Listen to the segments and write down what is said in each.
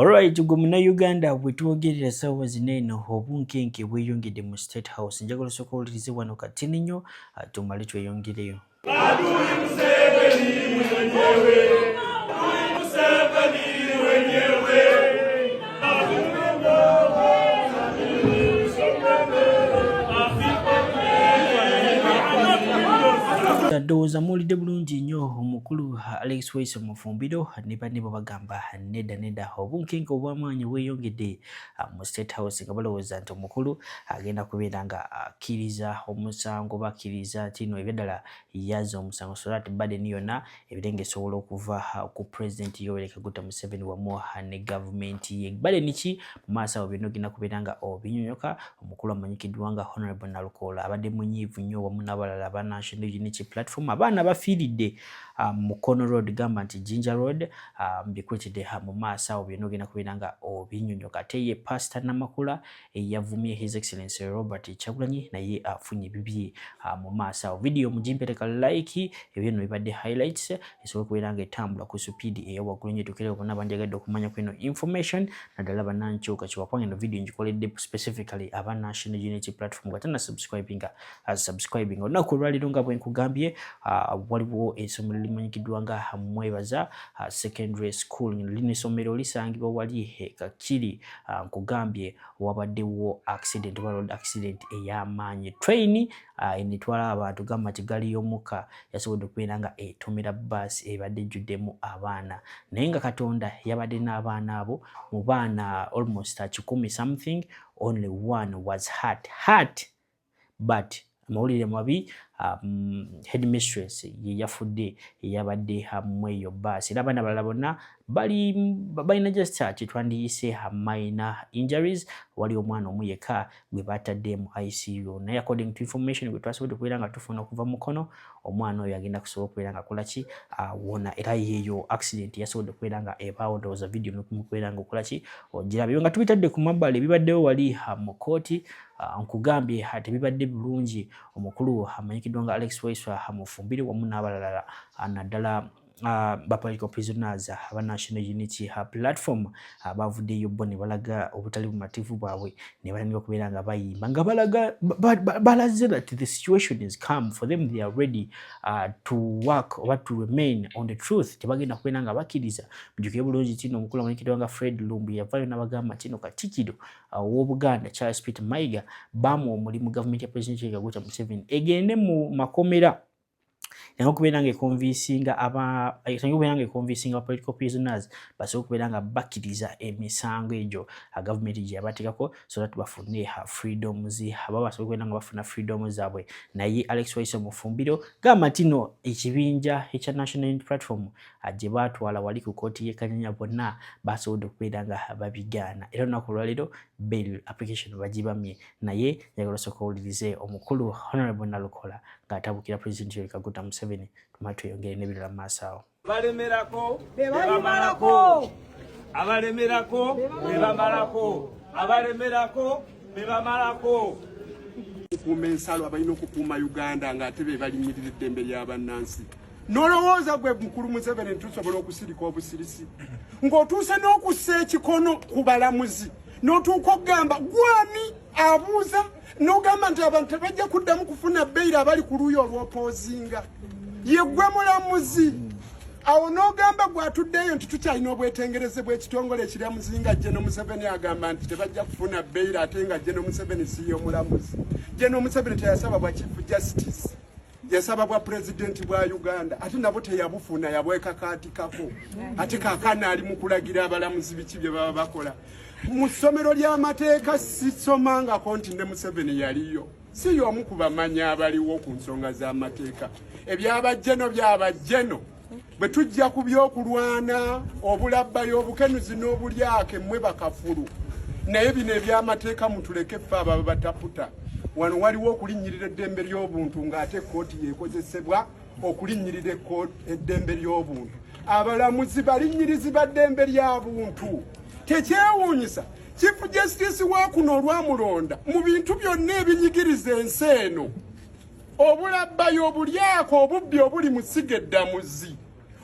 Alright, ubwo Uganda bwetwogerera sawa zineno obunkenke bweyongedde mu State House. Njagala sokolirize wano katini nnyo tumale tweyongereyo. Ndowooza muwulidde bulungi nnyo omukulu Alex Waiso Mufumbiro ne banne bwe bagamba nedda obunkenke obw'amaanyi bweyongedde mu State House nga balowooza nti omukulu agenda kubeera nga akkiriza omusango bakkiriza nti no ebyaddala yazza omusango so that burden yonna ebirenge esobola okuva ku President Yoweri Kaguta Museveni wamu ne gavumenti ye. Burden ki mu maaso awo byonna ogenda kubeera nga obinyonyoka. Omukulu amanyikiddwa nga Honorable Nalukola abadde munyiivu nnyo wamu n'abalala aba National Unity Platform abaana bafiiridde Mukono Road gamba nti Jinja Road bikwetedde mu maaso awo byonna ogenda kubeera nga obinyonyoka. Ate ye Pastor Namakula yavumye His Excellency Robert Kyagulanyi naye afunye bibye mu maaso awo. Video mugimpereka like ebyo nno bibadde highlights esobola okubeera nga etambula ku speed eyawaggulu nnyo etuukire bonna banjagadde okumanya kweno information naddala bannankyuka kiwapanga eno video ngikoledde specifically aba National Unity Platform gatana subscribing olunaku olwaliro nga bwe nkugambye waliwo essomero limanyikiddwa nga Mwebaza Secondary School. Lino essomero lisangibwa wali Kakiri nkugambye wabaddewo road accident ey'amaanyi. Train enetwala abantu gamba nti gali y'omukka yasobodde okubeera nga etomera bus ebadde ejjuddemu abaana naye nga Katonda yabadde n'abaana abo mu baana almost 10 something only one was hurt but amawulire mabi headmistress ye yafudde yabadde hamwe eyo bus era abaana balala bonna balina just kitwandiyise minor injuries. Wali omwana omu yekka gwe batadde mu ICU naye according to information gwe twasobodde okubeera nga tufuna okuva Mukono omwana oyo agenda kusobola okubeera nga akolaki wona era yeeyo accident yasobodde okubeera nga ebaawo ndowooza video mukubeera nga okolaki ogirabye nga tubitadde ku mabbali ebibaddewo wali mu kooti nkugambye tebibadde bulungi. Omukulu amanyikiddwa nga Alex Waiso Mufumbiro wamu n'abalala naddala ba political prisoners aba National Unity Platform bavuddeyo bo ne balaga obutali bumativu bwabwe ne balanga okubeera nga bayimba nga balaze that the situation is calm for them. They are ready to work or to remain on the truth. Tebagenda kubeera nga bakkiriza mujjukire bulungi kino omukulu amanyikiddwa nga Fred Lumbu yavaayo n'abagamba kino Katikkiro w'Obuganda Charles Peter Mayiga bamuwa omulimu gavumenti ya President Yoweri Kaguta Museveni egende mu makomera okubeera nga ekonvinsinga aba political prisoners basobola okubeera nga bakkiriza emisango egyo gavumenti gye yabateekako so that bafune freedoms aba basobola okubeera nga bafuna freedoms zaabwe. Naye Alex Waiso Mufumbiro gamba nti no ekibinja ekya National Unity Platform gye baatwala wali ku kooti y'e Kanyanya bonna basobodde okubeera nga babigaana era olunaku olwaleero bail application bagibamye naye njagala osooka owulirize omukulu Honorable Nalukola ng'atabukira President Yoweri Kaguta Museveni tumale tweyongere n'ebirala mu maaso awo. Abalemerako bebamalako abalemerako bebamalako abalemerako bebamalako okukuuma ensalo abalina okukuuma Uganda ng'ate be balinyirira eddembe ly'abannansi. N'olowooza gwe mukulu Museveni tusobola okusirika obusirisi ng'otuuse n'okussa ekikono ku balamuzi n'otuuka okugamba gwani abuuza n'ogamba nti abantu tebajja kuddamu kufuna bbeeyi abali ku luuyi olw'opoozinga ye gwe mulamuzi. Awo n'ogamba gwatuddeyo nti tukyalina obwetengereze bw'ekitongole ekiryamuzi nga General Museveni agamba nti tebajja kufuna bbeeyi ate nga General Museveni si ye mulamuzi. General Museveni teyasaba bwa Chief Justice yasaba bwa President bwa Uganda ate nabo teyabufuna yabwekakaatikako ate kaakana ali mu kulagira abalamuzi biki bye baba bakola. Mu ssomero ly'amateeka sisomangako nti ne Museveni yaliyo si y'omu ku bamanya abaliwo ku nsonga z'amateeka. Ebyabajjeno byabajjeno bwe tujja ku by'okulwana obulabbayo obukenuzi n'obulyake mmwe bakafulu naye bino eby'amateeka mutuleke ffe abo bataputa. Wano waliwo okulinnyirira eddembe ly'obuntu ng'ate ekkooti yeekozesebwa okulinnyirira eddembe ly'obuntu. Abalamuzi balinnyirizi ba ddembe ly'abuntu. Tekyewuunyisa Chief Justice wa kuno olwamulonda mu bintu byonna ebinyigiriza ensi eno obulabbayo obulyako obubbi obuli mu sigeddamuzi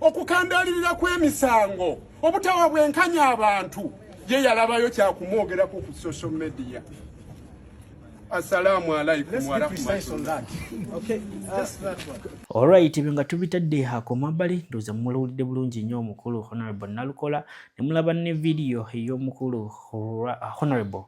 okukandalirira kw'emisango obutawa bwenkanya abantu ye yalabayo kyakumwogerako ku social media. Assalamu alaikum wa rahmatullah. Okay, just that one. Alright, ibinga tubitadde hako mabali ndoza mululide bulungi nnyo omukulu Honorable Nalukola ne mulaba ne video ey'omukulu Honorable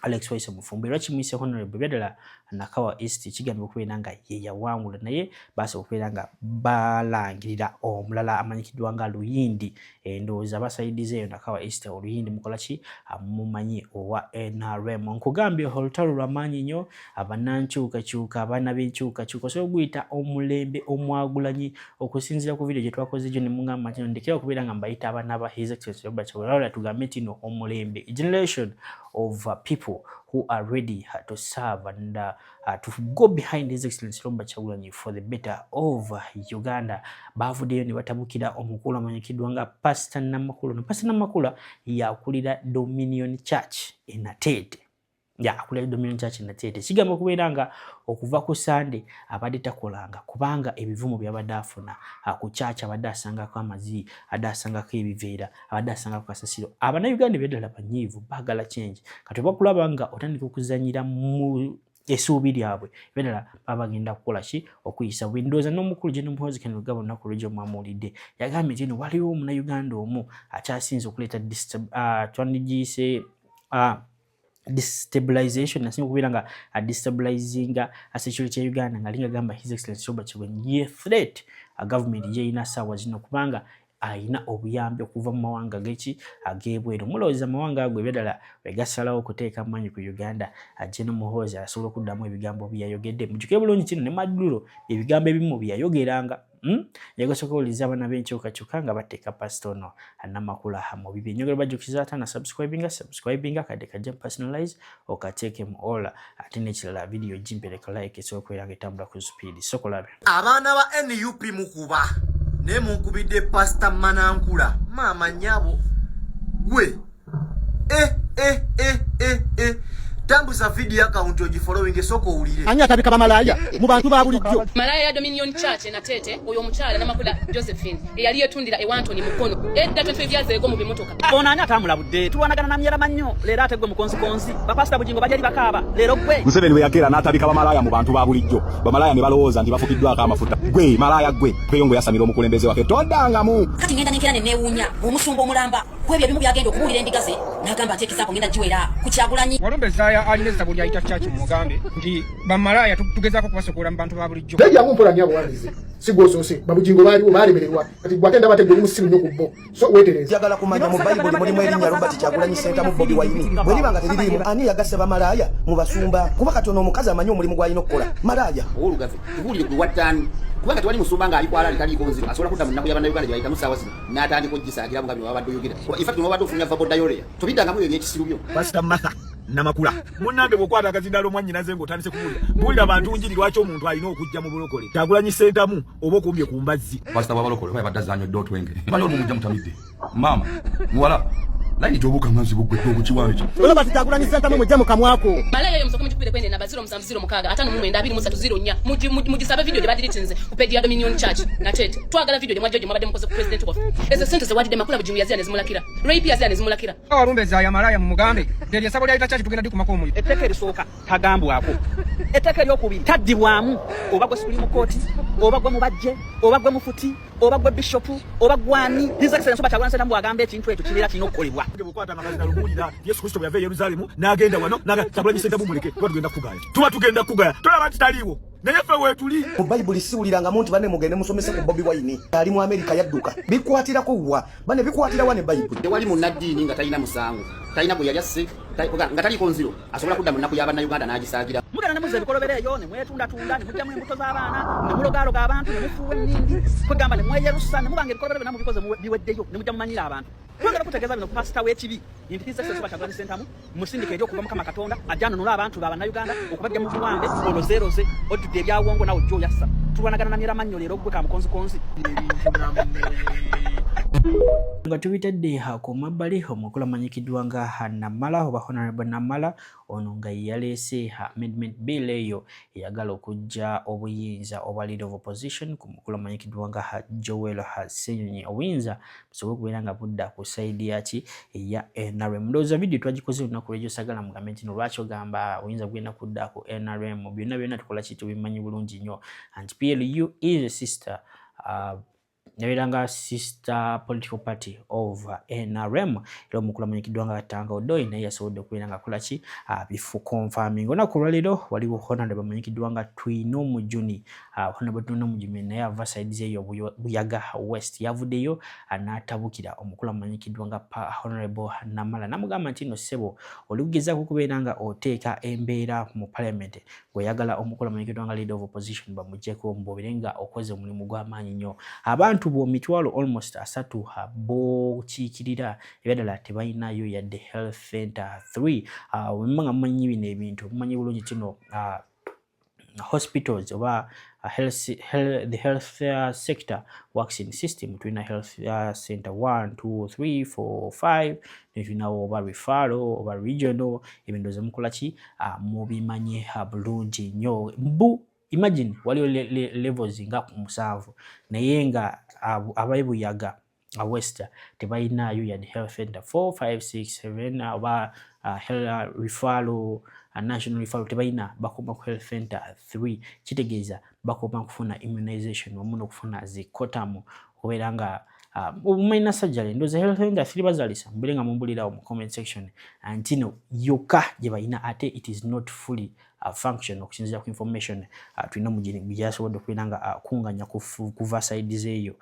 Alex Waiso Mufumbi lwaki mwise Honorable byadala nakawa East kigambe okubeera nga ye yawangula naye basa okubeera nga balangirira omulala amanyikiddwa nga Luyindi endowooza basaidize eyo nakawa East Oluyindi mukola ki mumanyi owa NRM nkugambye olutalo lwamaanyi nnyo abanankyukakyuka abaana b'enkyukakyuka so oguyita omulembe omwagulanyi okusinziira ku video gye twakoze gyo ne mungamba nti ndekera okubeera nga mbayita abaana ba His Excellency Robert Kyagulanyi tugambe nti no omulembe generation of people who are ready to serve and to go behind His Excellency Robert Kyagulanyi for the better of Uganda. Bavuddeyo ne batabukira omukulu amanyikiddwa nga Pastor Namakula. Pastor Namakula yakulira Dominion Church in Atete. Akulira Dominion Church in Atete. Kigamba okubeera nga okuva ku Sunday abadde takolanga kubanga ebivumo byabadde afuna ku church abadde asangako amazi, abadde asangako ebiveera, abadde asangako kasasiro. Abannayuganda beddala banyiivu baagala change. Kati bakulaba nga otandika okuzanyira mu esuubi lyabwe beddala babagenda kukola ki okuyisa bwendooza n'omukulu General Muhoozi Ken Lugaba olunaku lw'egyo mwamuwulidde yagambye nti waliwo omunnayuganda omu akyasinze okuleeta destabilization nasinga kubeera nga destabilizinga security ya Uganda nga linga gamba His Excellency Robert Kyagulanyi ye threat government ye ina sawa zino kubanga aina obuyambi okuva mu mawanga geki agebweru mulowooza amawanga ago ebyadala wegasalawo okuteeka amanyi ku Uganda General Muhoozi asobola okuddamu ebigambo byayogedde mujjuke bulungi kino ne Maduro ebigambo ebimu byayogeranga yagosoka oliza abana b'enkyukakyuka nga bateeka pastono Namakula mu bibi nyogero bajjukiza atana subscribinga kadde kajja personalize okateeke mu all ate n'ekirala video jimpereka like esobola nga etambula ku speed sokolabe abaana ba NUP mukuba ne munkubidde Pastor Manankula mama nyabo gwe tambuza video account ogifollowing esoko ulire Anya tabika bamalaya mu bantu ba bulijjo malaya ya Dominion Church na Tete oyo omukyala Namakula Josephine eyali yetundira Ewantoni mukono edda 25 years ago mu bimotoka bona anya tamulabudde tulwanagana na myera mannyo leero ate gwe mukonzikonzi bapasita bujingo bajali bakaba leero gwe Museveni we yakera n'atabika bamalaya mu bantu ba bulijjo bamalaya ne balowooza nti bafukiddwako amafuta gwe malaya gwe kweyongo yasamira omukulembeze waffe toddangamu kati ngenda nenkera nenewuunya omusumba omulamba kwebyo ebimu byagenda okubuulira endigaze n'agamba ateekizako ngenda giwera ku Kyagulanyi Walumbezaaya alina essabo lyayita church mu mugambe nti bamalaya tugezaako kubasokola mu bantu ba bulijjo Teja mumpola nnyabo wandize sigosose babujingo baliwo balemererwa kati gwatenda bategwe musimu nnyo kubbo so wetereza njagala kumanya mu Bible mulimu erinnya Robert Kyagulanyi Center mu Bobi Wine bwe libanga teririimu ani yagasse bamalaya mu basumba kuba katono omukazi amanyi omulimu gw'alina okukola malaya olugazi tubulire ku watani kubanga tewali musumba nga alikwala alikaliiko nziro asobola kudda mu nnaku y'abannayuganda gye bayitamu ssaawa zino n'atandika ogisaakira mugabi wabadde oyogera infact nobadde ofunya vabodayoleya tobiddangamu eyo ebyekisiru byo Pastor Martha Namakula munnange bw'okwata akazindalo omwannyinaze ng'otandise kubuulira buulira bantu njiri lwaki omuntu alina okujja mu bulokole Kyagulanyi Center oba okumbye ku mbazzi Pastor wabalokole baye baddazaanyo ddo otwenge bali omujja mutamidde mama muwala laini tobuka mwanzi bugwedde okukiwayo kyo Ola bati Kyagulanyi Center mujja mu kamwako malaya yo musoko mujupire kwende namba 0706 atano mu 22304 mugisabe video debadiritinze ku page ya Dominion Church na Tete twagala video demwa George mwabadde mukoze ku president of ezo sente ze wadde Makula bujingu yazia nezimulakira rape yazia nezimulakira Walumbezaaya malaya mu mugambe teri essabo lyayita church tugenda dikumako omuliro etteka erisooka tagambwako etteka eryokubiri taddibwamu oba gwe Supreme Court oba gwe mubajje oba gwe mufuti oba gwe bishop oba gwani His Excellency Robert Kyagulanyi Center agambe ekintu ekyo kibeera kirina okukolebwa bw'okwata akazindalo buulira Yesu Kristo bwe yava e Yerusaalemu n'agenda wano Kyagulanyi Center mumuleke tuba tugenda kugaya tolaba nti taliiwo naye ffe weetuli mu Bible siwulirangamu nti banne mugende musomese ku Bobi Wine ali mu Amerika yadduka bikwatirako wa banne bikwatira wa ne Bible tewali munnaddiini nga talina musango talina gwe yali asse nga taliiko nziro asobola kudda mu nnaku y'abannayuganda n'agisaagira mugenda ne muzza ebikolobero eyo ne mwetundatunda ne mujjamu embuto z'abaana ne mulogaloga abantu ne mufuuwa ennindi kwegamba ne mweyerusa ne mubanga ebikolobero byonna mubikoze biweddeyo ne mujja mumanyira abantu twagala kutegeeza bino ku pasita w'ekibi nti His Excellency Kyagulanyi Center musindika eri okuva Mukama Katonda ajjanunula abantu b'abannayuganda okubajja mu buwambe olozeeroze ojjudde ebyawongo nawe ojja oyassa tulwanagana na myera mannyo leero gwe ka mukonzikonzi nga tubitadde ku mabbali omukulu amanyikiddwa nga Namala oba Honorable Namala ono nga yaleese amendment bill eyo eyagala okujja obuyinza oba leader of opposition ku mukulu amanyikiddwa nga Joel Ssenyonyi obuyinza busobole okubeera nga budda ku sayidi yaki eya NRM. Ndowooza video twagikoze olunaku lw'ejo sagala mugambe nti no lwaki ogamba obuyinza bugenda kudda ku NRM byonna tukola ki tubimanyi bulungi nnyo anti PLU is a sister Naviranga sister political party of NRM. Ilo mukula mwenyekiddwa nga Tanga Odoi naye yasobodde okubeera nga akola ki bifu confirming. Olunaku olwaleero waliwo Honorable mwenyekiddwa nga Twino Mujuni. Honorable Twino Mujuni naye ava sides eyo Buyaga West yavuddeyo n'atabukira omukulu mwenyekiddwa nga Honorable Namala namugamba nti no ssebo oli kugezaako okubeera nga oteeka embeera mu parliament bw'oyagala omukulu mwenyekiddwa nga leader of opposition bamuggyeko mubobere nga okoze omulimu gw'amaanyi nnyo. Abantu bo mitwalo almost asatu bokiikirira ebyadala tebalinayo yadde health center 3 wemanga mumanyi bino ebintu mumanyi bulungi kino hospitals oba the health sector works in system tulina health center 1 2 3 4 5 netulinawo oba referral oba regional ebintu zemukola ki mubimanye bulungi nnyo imagine waliwo levels nga ku 7 naye nga abayibuyaga West tebalinayo yadde health center 4 5 6 7 oba referral national referral tebalina bakoma ku health center 3 kitegeeza bakoma kufuna immunization wamu n'okufuna zikotamu okubeera nga umayina surgery ndoza health center 3 bazalisa mbere nga mumbulirawo mu comment section antino yoka gye balina ate it is not fully function okusinziira ku information tulina mugini byasobodde okubeera nga kunganya kuva sides eyo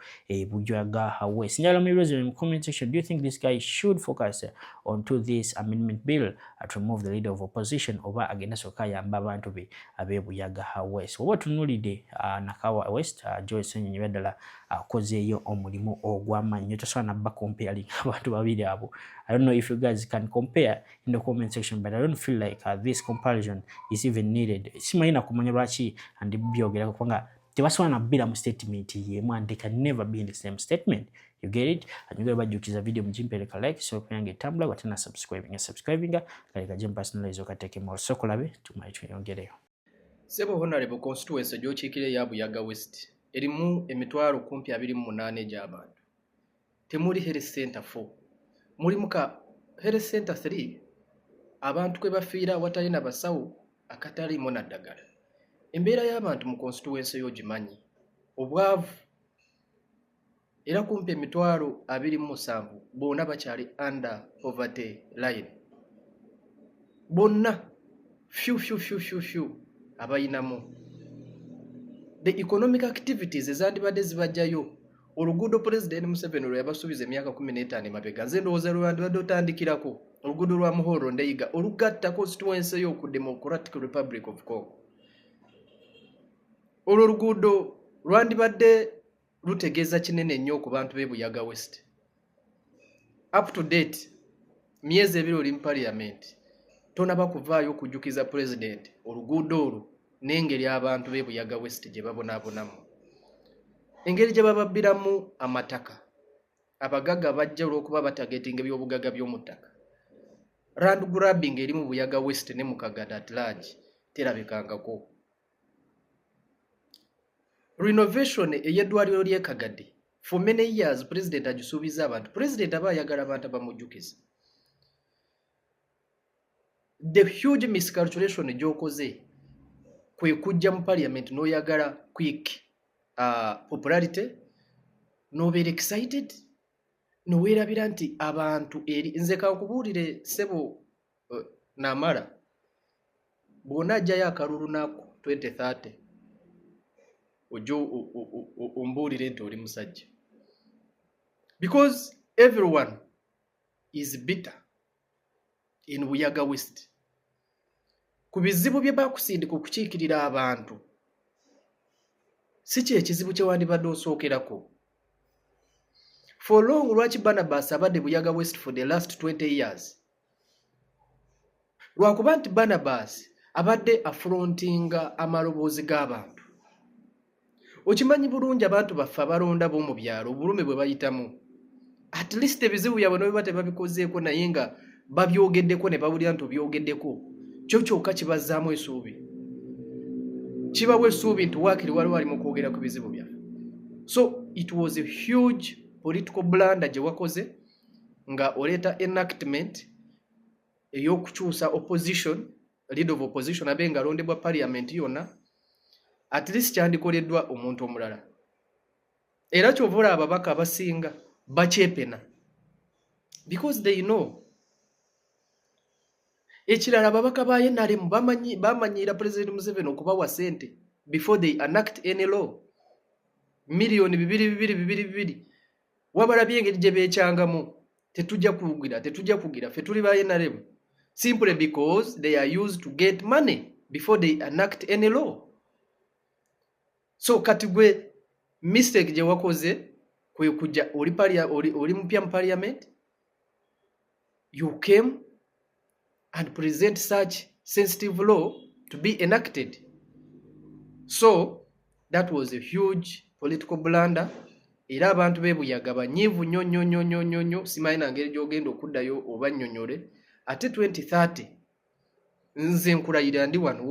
Bujaga West. Njagala mubibuuze mu comment section, do you think this guy should focus onto this amendment bill to remove the leader of opposition oba agenda soka yamba abantu be abe Buyaga West? Oba tunulide Nakawa West Joel Ssenyonyi baddala akozeeyo omulimu ogw'amaanyi tosobola nabba comparing abantu babiri abo. I don't know if you guys can compare in the comment section, but I don't feel like this comparison is even needed. Simanyi nakumanya lwaki andi byogerako kubanga tebasobola nabbira mu statement yemu and they can never be in the same statement. You get it? And you bajjukiza video mujimpereka like so kuyange tambula watana subscribing kaleka jim personalize okateke mo sokolabe tumayi tuyongereyo. Sebo Honorable constituency gy'okiikire ya Buyaga West erimu emitwalo kumpi 28 gy'abantu. Temuli health center 4. Muri muka health center 3 abantu kwe bafiira watali na basawo akatali mona ddagala. Embeera y'abantu mu constituency y'ogimanyi obwavu era kumpi emitwalo 27 bonna bakyali under poverty line. Bonna few abayinamu the economic activities ezandibadde zibajjayo oluguudo President Museveni lwe yabasuubiza emyaka 15 mabega nze ndowooza lwandibadde otandikirako oluguudo lwa Muhoro Ndeyiga olugatta constituency y'oku Democratic Republic of Congo. Olwo oluguudo lwandibadde lutegeeza kinene nnyo ku bantu b'e Buyaga West. Up to date myezi ebiri oli mu parliament tonaba kuvaayo okujjukiza President oluguudo olwo n'engeri abantu b'e Buyaga West gye babonaabonamu. Engeri gye bababbiramu amataka abagagga bajja olw'okuba batagetinga eby'obugagga by'omu ttaka. Land grabbing eri mu Buyaga West ne mu Kagada at large terabikangako. Renovation ey'eddwaliro ly'e Kagadi for many years President agisuubiza abantu. President aba ayagala abantu bamujjukiza. The huge miscalculation gy'okoze kwe kujja mu parliament n'oyagala quick popularity n'obeera excited n'oweerabira nti abantu eri nze kankubuulire Sebo Namala bw'ona ajjayo akalulu naku 2030 ojo ombuulire nti oli musajja because everyone is bitter in Buyaga West ku bizibu bye bakusindika okukiikirira abantu si kyekizibu kye wandibadde osookerako. For long lwaki Barnabas abadde Buyaga West for the last 20 years lwakuba nti Barnabas abadde affrontinga amaloboozi g'abantu. Okimanyi bulungi abantu baffe abalonda b'omu byalo obulumi bwe bayitamu at least ebizibu byabwe nobiba tebabikozeeko naye nga babyogeddeko ne babulira nti obyogeddeko kyo kyokka kibazzaamu essuubi kibawa essuubi nti waakiri waliwo ali mu kwogera ku bizibu byaffe. So it was a huge political blunder gye wakoze nga oleeta enactment ey'okukyusa opposition, leader of opposition abe nga alondebwa parliament yonna, at least kyandikoleddwa omuntu omulala. Era kyova olaba ababaka abasinga bakyepena because they know. Ekirala ababaka ba NRM bamanyiira President Museveni okubawa ssente before they enact any law. Miliyoni 2 wabalabye engeri gye beekyangamu tetujja kugira ffe tuli ba NRM simply because they are used to get money before they enact any law. So kati gwe mistake gye wakoze kwe kujja oli mpya mu parliament, you came and present such sensitive law to be enacted. So that was a huge political blunder. Era abantu bebuyaga banyivu nnyo simanyi na ngeri gy'ogenda okuddayo oba nnyonnyole ate 2030 nze nkulayira ndi wano